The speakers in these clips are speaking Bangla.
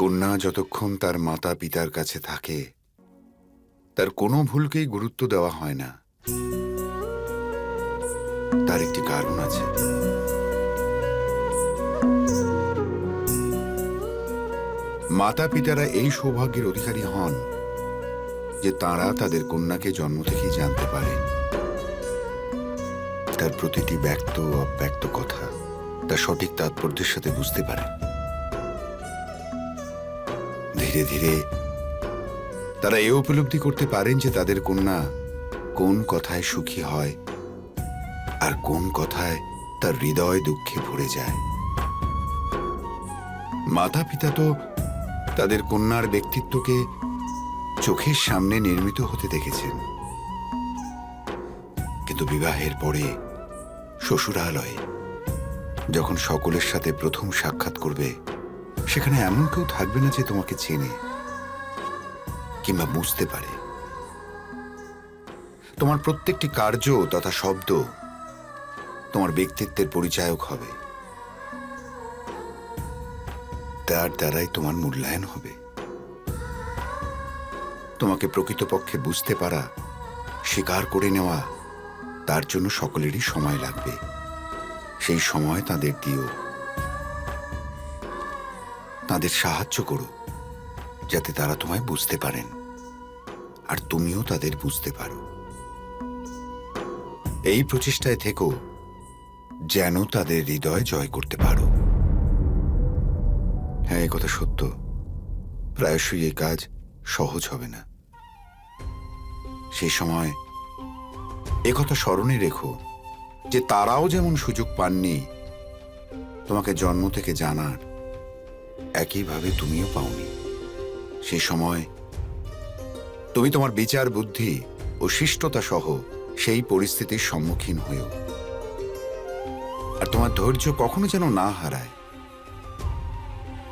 কন্যা যতক্ষণ তার মাতা পিতার কাছে থাকে তার কোনো ভুলকেই গুরুত্ব দেওয়া হয় না। তার একটি কারণ আছে। মাতা পিতারা এই সৌভাগ্যের অধিকারী হন যে তাঁরা তাদের কন্যাকে জন্ম থেকেই জানতে পারেন। তার প্রতিটি ব্যক্ত ও অব্যক্ত কথা তার সঠিক তাৎপর্যের সাথে বুঝতে পারেন। ধীরে ধীরে তারা এ উপলব্ধি করতে পারেন যে তাদের কন্যা কোন কথায় সুখী হয় আর কোন কথায় তার হৃদয় দুঃখে ভরে যায়। মাতা পিতা তো তাদের কন্যার ব্যক্তিত্বকে চোখের সামনে নির্মিত হতে দেখেছেন, কিন্তু বিবাহের পরে শ্বশুরালয়ে যখন সকলের সাথে প্রথম সাক্ষাৎ করবে, সেখানে এমন কেউ থাকবে না যে তোমাকে চেনে কিংবা বুঝতে পারে। তোমার প্রত্যেকটি কার্য তথা শব্দ তোমার ব্যক্তিত্বের পরিচায়ক হবে। তার দ্বারাই তোমার মূল্যায়ন হবে। তোমাকে প্রকৃতপক্ষে বুঝতে পারা, স্বীকার করে নেওয়া, তার জন্য সকলেরই সময় লাগবে। সেই সময় তাদের দিও, তাদের সাহায্য করো যাতে তারা তোমায় বুঝতে পারেন আর তুমিও তাদের বুঝতে পারো। এই প্রচেষ্টায় থেকো যেন তাদের হৃদয় জয় করতে পারো। হ্যাঁ, এ কথা সত্য, প্রায়শই এই কাজ সহজ হবে না। সেই সময় একথা স্মরণে রেখো যে তারাও যেমন সুযোগ পাননি তোমাকে জন্ম থেকে জানার, একইভাবে তুমিও পাওনি। সেই সময় তুমি তোমার বিচার বুদ্ধি ও শিষ্টতা সহ সেই পরিস্থিতির সম্মুখীন হয়েও, আর তোমার ধৈর্য কখনো যেন না হারায়।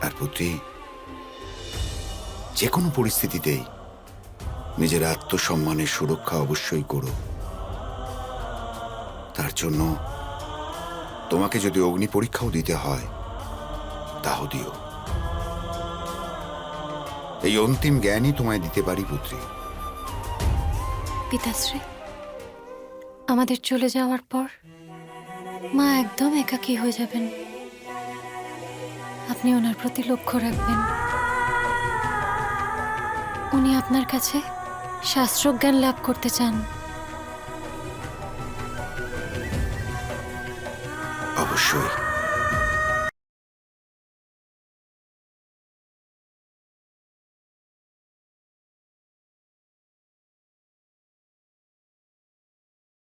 আর পুত্রী, যে কোনো পরিস্থিতিতেই নিজের আত্মসম্মানের সুরক্ষা অবশ্যই করো। তার জন্য তোমাকে যদি অগ্নি পরীক্ষাও দিতে হয় তাও দিও। এই অন্তিম জ্ঞানই তোমায় দিতে পারি পুত্রী। পিতাশ্রী, আমাদের চলে যাওয়ার পর মা একদম একাকী হয়ে যাবেন। আপনি ওনার প্রতি লক্ষ্য রাখবেন। উনি আপনার কাছে শাস্ত্রজ্ঞান লাভ করতে চান। অবশ্যই।